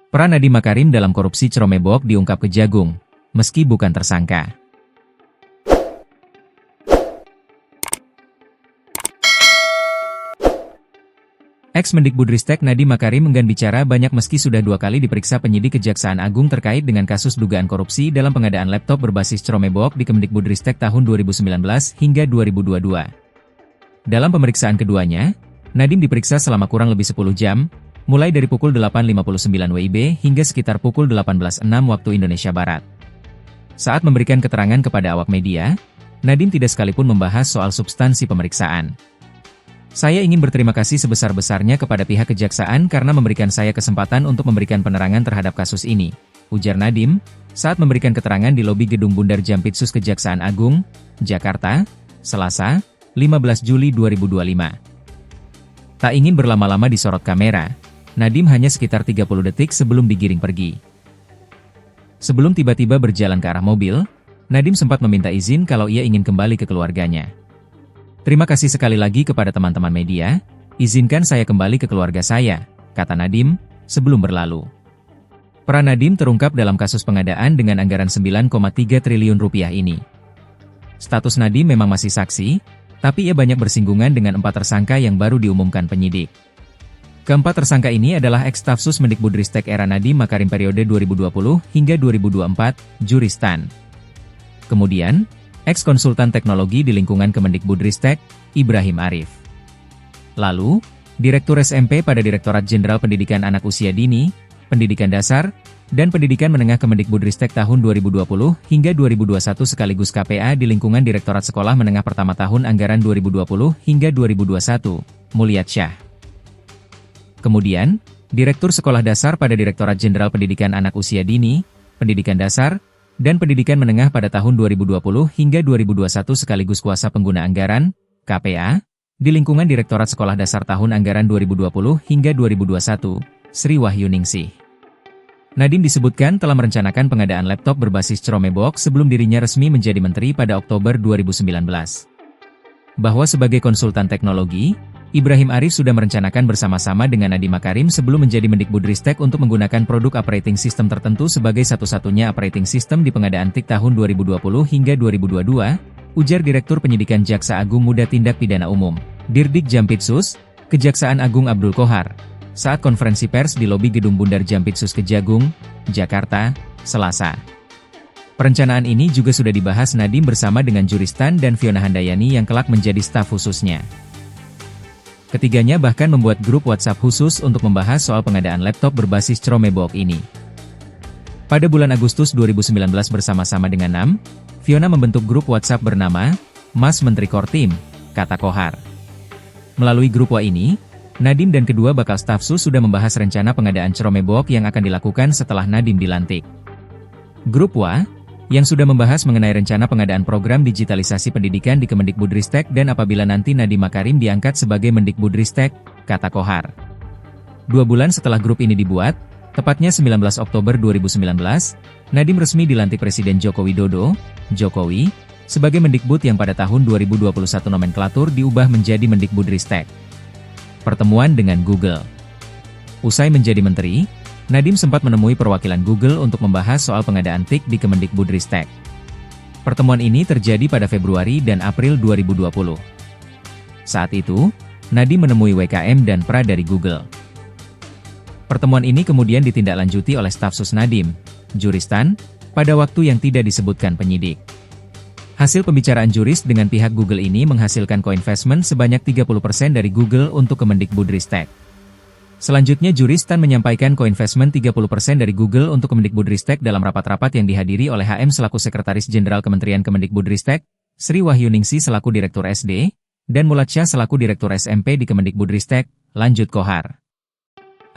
Peran Nadiem Makarim dalam korupsi Ceromebok diungkap Kejagung, meski bukan tersangka. Ex-Mendikbudristek Nadiem Makarim enggan bicara banyak meski sudah 2 kali diperiksa penyidik Kejaksaan Agung terkait dengan kasus dugaan korupsi dalam pengadaan laptop berbasis Ceromebok di Kemendikbudristek tahun 2019 hingga 2022. Dalam pemeriksaan keduanya, Nadiem diperiksa selama kurang lebih 10 jam, mulai dari pukul 8.59 WIB hingga sekitar pukul 18.06 waktu Indonesia Barat. Saat memberikan keterangan kepada awak media, Nadiem tidak sekalipun membahas soal substansi pemeriksaan. "Saya ingin berterima kasih sebesar-besarnya kepada pihak Kejaksaan karena memberikan saya kesempatan untuk memberikan penerangan terhadap kasus ini," ujar Nadiem, saat memberikan keterangan di lobi Gedung Bundar Jampitsus Kejaksaan Agung, Jakarta, Selasa, 15 Juli 2025. Tak ingin berlama-lama disorot kamera, Nadiem hanya sekitar 30 detik sebelum digiring pergi. Sebelum tiba-tiba berjalan ke arah mobil, Nadiem sempat meminta izin kalau ia ingin kembali ke keluarganya. "Terima kasih sekali lagi kepada teman-teman media, izinkan saya kembali ke keluarga saya," kata Nadiem, sebelum berlalu. Peran Nadiem terungkap dalam kasus pengadaan dengan anggaran 9,3 triliun rupiah ini. Status Nadiem memang masih saksi, tapi ia banyak bersinggungan dengan 4 tersangka yang baru diumumkan penyidik. Keempat tersangka ini adalah ex-Stafsus Mendikbudristek era Nadiem Makarim periode 2020 hingga 2024, Juristan. Kemudian, ex-konsultan teknologi di lingkungan Kemendikbudristek, Ibrahim Arif. Lalu, Direktur SMP pada Direktorat Jenderal Pendidikan Anak Usia Dini, Pendidikan Dasar, dan Pendidikan Menengah Kemendikbudristek tahun 2020 hingga 2021 sekaligus KPA di lingkungan Direktorat Sekolah Menengah Pertama tahun anggaran 2020 hingga 2021, Mulyad Syah. Kemudian, Direktur Sekolah Dasar pada Direktorat Jenderal Pendidikan Anak Usia Dini, Pendidikan Dasar, dan Pendidikan Menengah pada tahun 2020 hingga 2021 sekaligus kuasa pengguna anggaran, KPA, di lingkungan Direktorat Sekolah Dasar tahun anggaran 2020 hingga 2021, Sri Wahyuningsih. Nadiem disebutkan telah merencanakan pengadaan laptop berbasis Ceromebok sebelum dirinya resmi menjadi menteri pada Oktober 2019. Bahwa sebagai konsultan teknologi, Ibrahim Arif sudah merencanakan bersama-sama dengan Nadiem Makarim sebelum menjadi Mendikbudristek untuk menggunakan produk operating system tertentu sebagai satu-satunya operating system di pengadaan TIK tahun 2020 hingga 2022, ujar Direktur Penyidikan Jaksa Agung Muda Tindak Pidana Umum, Dirdik Jampitsus, Kejaksaan Agung Abdul Qohar, saat konferensi pers di lobi Gedung Bundar Jampitsus Kejagung, Jakarta, Selasa. Perencanaan ini juga sudah dibahas Nadiem bersama dengan Juristan dan Fiona Handayani yang kelak menjadi staf khususnya. Ketiganya bahkan membuat grup WhatsApp khusus untuk membahas soal pengadaan laptop berbasis Ceromebok ini. Pada bulan Agustus 2019 bersama-sama dengan Nam, Fiona membentuk grup WhatsApp bernama Mas Menteri Kortim, kata Qohar. Melalui grup WA ini, Nadiem dan kedua bakal stafsus sudah membahas rencana pengadaan Ceromebok yang akan dilakukan setelah Nadiem dilantik. Grup WA yang sudah membahas mengenai rencana pengadaan program digitalisasi pendidikan di Kemendikbudristek dan apabila nanti Nadiem Makarim diangkat sebagai Mendikbudristek, kata Qohar. 2 bulan setelah grup ini dibuat, tepatnya 19 Oktober 2019, Nadiem resmi dilantik Presiden Joko Widodo, Jokowi, sebagai Mendikbud yang pada tahun 2021 nomenklatur diubah menjadi Mendikbudristek. Pertemuan dengan Google. Usai menjadi menteri, Nadiem sempat menemui perwakilan Google untuk membahas soal pengadaan TIK di Kemendikbudristek. Pertemuan ini terjadi pada Februari dan April 2020. Saat itu, Nadiem menemui WKM dan Pra dari Google. Pertemuan ini kemudian ditindaklanjuti oleh stafsus Nadiem, Juristan, pada waktu yang tidak disebutkan penyidik. Hasil pembicaraan juris dengan pihak Google ini menghasilkan co-investment sebanyak 30% dari Google untuk Kemendikbudristek. Selanjutnya Juristan menyampaikan co-investment 30% dari Google untuk Kemendikbudristek dalam rapat-rapat yang dihadiri oleh HM selaku Sekretaris Jenderal Kementerian Kemendikbudristek, Sri Wahyuningsih selaku Direktur SD, dan Mulyad Syah selaku Direktur SMP di Kemendikbudristek, lanjut Qohar.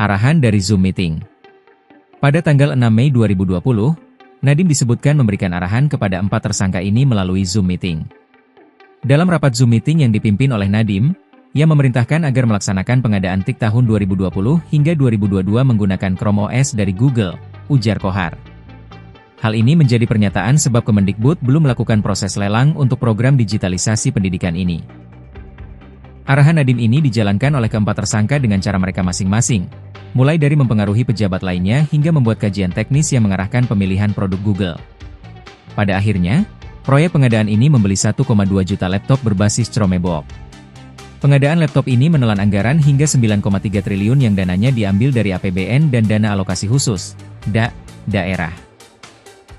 Arahan dari Zoom Meeting. Pada tanggal 6 Mei 2020, Nadiem disebutkan memberikan arahan kepada 4 tersangka ini melalui Zoom Meeting. Dalam rapat Zoom Meeting yang dipimpin oleh Nadiem, ia memerintahkan agar melaksanakan pengadaan TIK tahun 2020 hingga 2022 menggunakan Chrome OS dari Google, ujar Qohar. Hal ini menjadi pernyataan sebab Kemendikbud belum melakukan proses lelang untuk program digitalisasi pendidikan ini. Arahan Nadiem ini dijalankan oleh keempat tersangka dengan cara mereka masing-masing, mulai dari mempengaruhi pejabat lainnya hingga membuat kajian teknis yang mengarahkan pemilihan produk Google. Pada akhirnya, proyek pengadaan ini membeli 1,2 juta laptop berbasis Chromebook. Pengadaan laptop ini menelan anggaran hingga 9,3 triliun yang dananya diambil dari APBN dan dana alokasi khusus, daerah.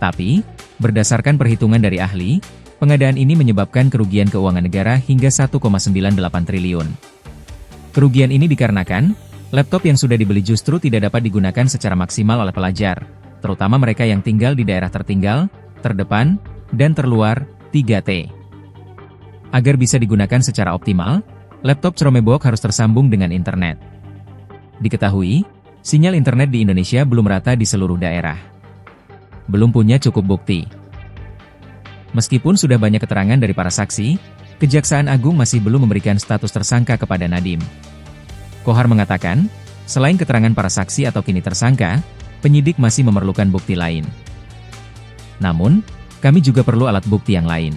Tapi, berdasarkan perhitungan dari ahli, pengadaan ini menyebabkan kerugian keuangan negara hingga 1,98 triliun. Kerugian ini dikarenakan, laptop yang sudah dibeli justru tidak dapat digunakan secara maksimal oleh pelajar, terutama mereka yang tinggal di daerah tertinggal, terdepan, dan terluar, 3T. Agar bisa digunakan secara optimal, laptop Chromebook harus tersambung dengan internet. Diketahui, sinyal internet di Indonesia belum rata di seluruh daerah. Belum punya cukup bukti. Meskipun sudah banyak keterangan dari para saksi, Kejaksaan Agung masih belum memberikan status tersangka kepada Nadiem. Kohar mengatakan, selain keterangan para saksi atau kini tersangka, penyidik masih memerlukan bukti lain. Namun, kami juga perlu alat bukti yang lain.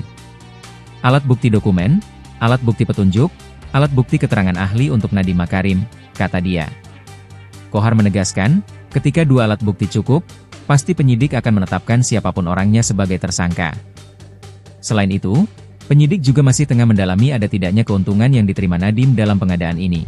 Alat bukti dokumen, alat bukti petunjuk, alat bukti keterangan ahli untuk Nadiem Makarim, kata dia. Kohar menegaskan, ketika dua alat bukti cukup, pasti penyidik akan menetapkan siapapun orangnya sebagai tersangka. Selain itu, penyidik juga masih tengah mendalami ada tidaknya keuntungan yang diterima Nadiem dalam pengadaan ini.